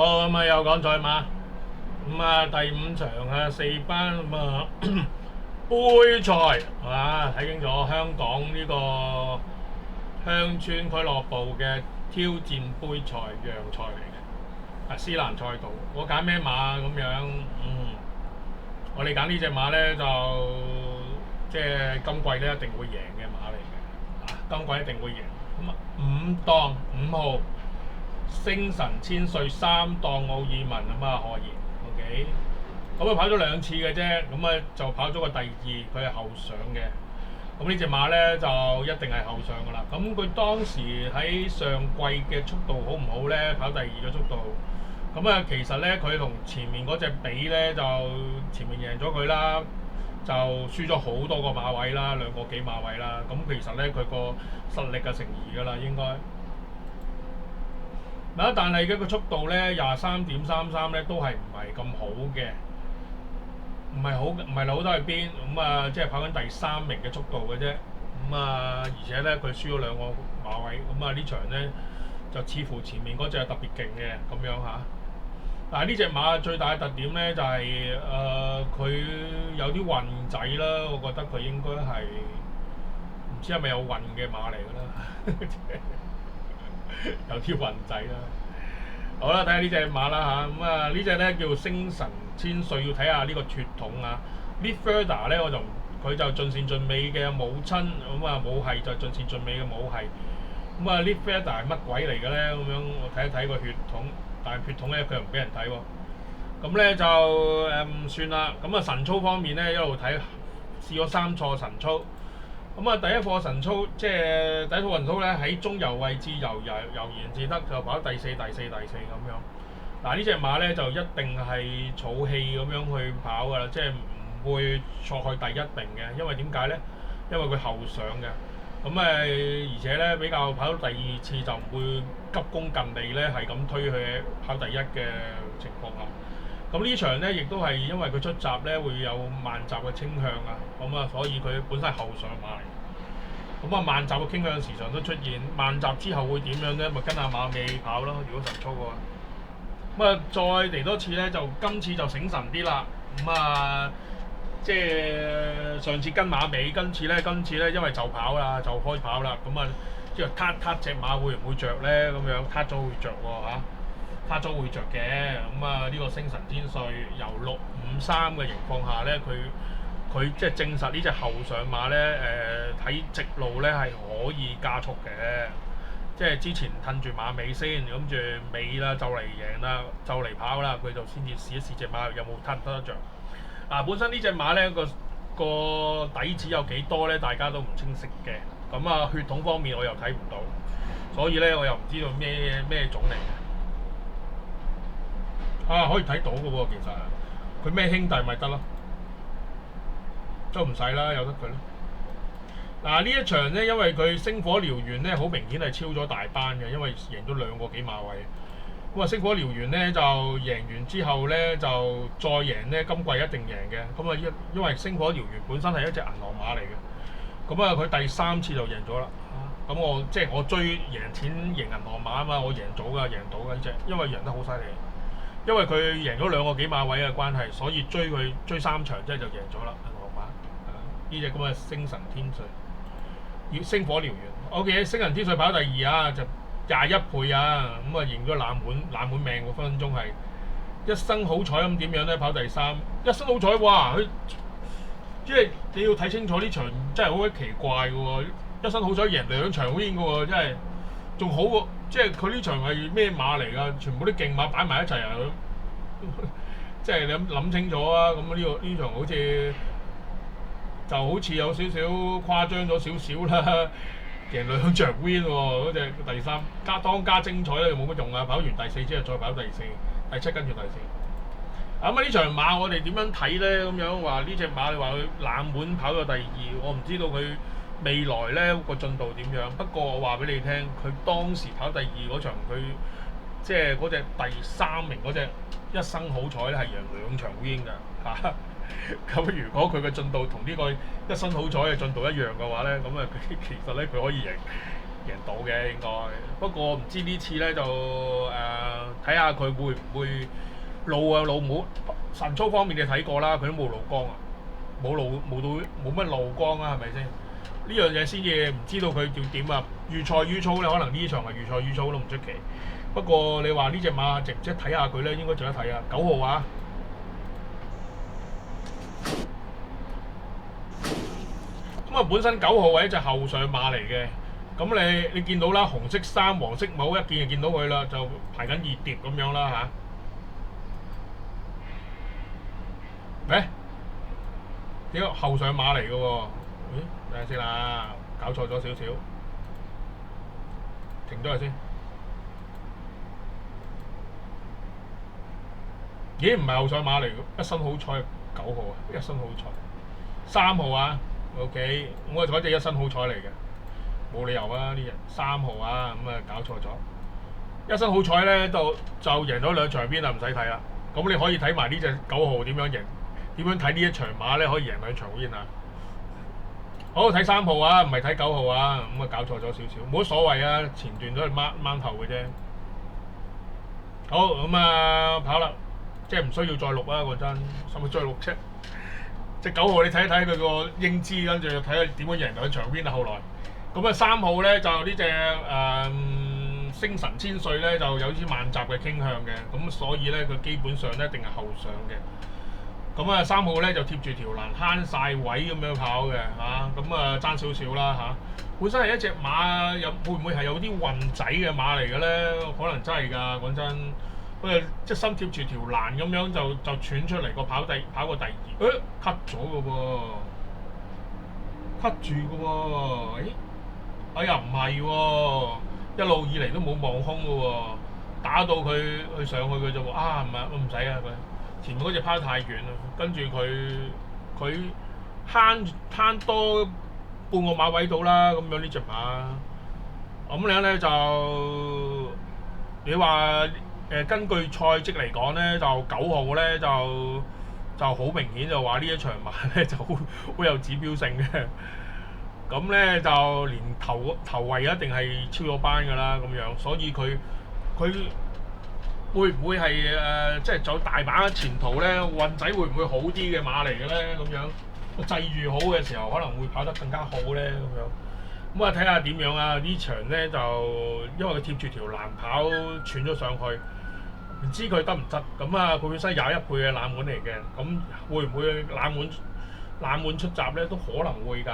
好咁啊，又講賽馬咁啊，第五場啊，四班咁啊杯賽啊，睇清楚香港呢個鄉村俱樂部嘅挑戰杯賽讓賽嚟嘅，斯蘭賽道。我揀咩馬咁樣？我哋揀呢隻馬咧就即係今季咧一定會贏嘅馬嚟嘅，今季一定會贏。咁啊，5號星神千歲，3檔奧爾文咁啊，何言 OK？咁啊跑咗2次嘅啫，咁啊就跑咗個第二，佢係後上嘅。咁呢隻馬咧就一定係後上噶啦。咁佢當時喺上季嘅速度好唔好咧？跑第二嘅速度。咁啊，其實咧佢同前面嗰隻比咧，就前面贏咗佢啦，就輸咗好多個馬位啦，2個幾馬位啦。咁其實咧佢個實力嘅成疑噶啦，應該。嗱，但係佢個速度咧23.33咧都係唔係咁好嘅，唔係好得去邊。咁啊，即係跑緊第3名嘅速度嘅啫。咁啊，而且咧佢輸咗2個馬位。咁啊呢場咧就似乎前面嗰隻係特別勁嘅咁樣嚇。但係呢隻馬最大嘅特點咧就係佢有啲運仔啦，我覺得佢應該係唔知係咪有運嘅馬嚟㗎啦，有啲運仔啦。好啦，睇下呢隻馬啦嚇，咁啊呢隻咧叫星神千歲，要睇下呢個血統啊。Lead Further 咧佢就盡善盡美嘅母親，咁啊母系就盡善盡美嘅母系。咁啊 Lead Further 係乜鬼嚟嘅咧？咁樣我睇一睇個血統。但係血統咧，佢又唔俾人睇喎。咁咧就唔算啦。咁啊神操方面咧，一路睇試咗3錯神操。咁啊第一課神操，即係第一套神操咧喺中游位置悠然自得，就跑第4咁樣。嗱呢隻馬咧就一定係儲氣咁樣去跑㗎啦，即係唔會錯去第1名嘅。因為點解咧？因為佢後上嘅。咁而且咧比較跑到第2次就唔會急功近利咧，係咁推佢跑第1嘅情況下。咁呢場咧亦都係因為佢出閘咧會有慢閘嘅傾向啊，咁啊所以佢本身係後上馬嚟。咁啊慢閘嘅傾向時常都出現，慢閘之後會點樣咧？咪跟下馬尾跑咯。如果神操嘅話，咁啊再嚟多次咧，就今次就醒神啲啦。咁啊〜即係上次跟馬尾，今次咧，因為就跑啦，就開跑啦，咁啊，即係撻隻馬會唔會着咧？咁樣撻咗會着喎嚇，撻咗會着嘅。咁啊，呢個星神千歲由653嘅情況下咧，佢即係證實呢隻後上馬咧，喺直路咧係可以加速嘅。即係之前褪住馬尾先，諗住尾啦就嚟贏啦，就嚟跑啦，佢就先至試一試隻馬有冇撻得着。本身呢隻馬咧個底子有幾多咧，大家都唔清晰嘅。咁啊，血統方面我又睇唔到，所以咧我又唔知道咩種嚟嘅。可以睇到嘅喎，其實佢咩兄弟咪得咯，都唔使啦，由得佢咯。呢一場咧，因為佢星火燎原咧，好明顯係超咗大班嘅，因為贏咗2個幾馬位。咁啊，星火燎原咧就贏完之後咧，就再贏咧，今季一定贏嘅。咁啊，因為星火燎原本身係一隻銀河馬嚟嘅，咁啊佢第3次就贏咗啦。咁我追贏錢贏銀河馬啊嘛，我贏到㗎呢隻，因為贏得好犀利。因為佢贏咗2個幾馬位嘅關係，所以追3場即係就贏咗啦銀河馬。呢隻咁嘅星神千歲，星火燎原。OK， 星神千歲跑第2啊，就21倍啊，咁啊贏咗冷門命喎，分分鐘係一生好彩咁點樣咧？跑第3，一生好彩哇！佢即係你要睇清楚呢場真係好鬼奇怪嘅喎，一生好彩贏2場 win 嘅喎，真係仲好喎！即係佢呢場係咩馬嚟㗎？全部啲勁馬擺埋一齊啊！即係你諗清楚啊！咁呢場好似有少少誇張咗少少啦。贏2場 win 喎，嗰隻第3當家精彩咧就冇乜用啊！跑完第4之後再跑第4、第7跟住第4。咁呢場馬我哋點樣睇咧？咁樣話呢隻馬你話佢冷門跑到第2，我唔知道佢未來咧個進度點樣。不過我話俾你聽，佢當時跑第2嗰場，佢即係嗰隻第3名嗰隻一生好彩咧係贏2場 win 㗎嚇。咁如果佢嘅進度同呢個一生好彩嘅進度一樣嘅話咧，咁啊其實咧佢可以贏贏到嘅應該。不過唔知呢次咧就睇下佢會唔會路啊路冇神操方面你睇過啦，佢都冇露光啊，冇乜露光啊，係咪先？呢樣嘢先至唔知道佢要點啊！預賽預操咧，可能呢場係預賽預操都唔出奇。不過你話呢隻馬值唔值睇下佢咧，應該值得睇啊！9號啊！咁啊，本身9號係一隻後上馬嚟嘅。咁你見到啦，紅色衫、黃色帽，一見就見到佢啦，就排緊熱碟咁樣啦嚇。點解後上馬嚟嘅喎？咦，等下先啦，搞錯咗少少，停咗佢先。咦，唔係後上馬嚟嘅，一身好彩9號啊，一身好彩。3號啊，OK，我係嗰隻一身好彩嚟嘅，冇理由啊呢隻3號啊，咁啊搞錯咗。一身好彩咧，就贏咗2場邊啦，唔使睇啦。咁你可以睇埋呢隻9號點樣贏，點樣睇呢一場馬咧可以贏2場邊啊！好睇3號啊，唔係睇9號啊，咁啊搞錯咗少少，冇乜所謂啊，前段都係掹頭嘅啫。好咁啊，跑啦，即係唔需要再錄啊，講真，使乜再錄啫？隻9號你睇一睇佢個英姿，跟住睇下點樣贏2場邊啊！後來咁啊3號咧就呢隻星神千歲咧就有啲慢閘嘅傾向嘅，咁所以咧佢基本上咧一定係後上嘅。咁啊3號咧就貼住條欄慳晒位咁樣跑嘅嚇，咁啊爭少少啦嚇。本身係一隻馬，會唔會係有啲運仔嘅馬嚟嘅咧？可能真係㗎，講真，佢即係身貼住條欄咁樣就喘出嚟個跑過第二，cut 咗嘅喎，cut 住嘅喎，哎呀唔係喎，一路以嚟都冇望空嘅喎，打到佢上去佢就話啊唔使啊佢。前面嗰隻拋太遠啦，跟住佢慳多半個馬位到啦，咁樣呢隻馬，咁樣咧就你話根據賽績嚟講咧，就9號咧就好明顯就話呢一場馬咧就好有指標性嘅，咁咧就連頭位一定係超咗班㗎啦，咁樣，所以佢會唔會係即係仲有大把前途咧？運仔會唔會好啲嘅馬嚟嘅咧？咁樣個際遇好嘅時候，可能會跑得更加好咧。咁樣咁啊，睇下點樣啊？呢場咧就因為佢貼住條欄跑，喘咗上去，唔知佢得唔得？咁啊，佢本身21倍嘅冷門嚟嘅，咁會唔會冷門出閘咧？都可能會㗎。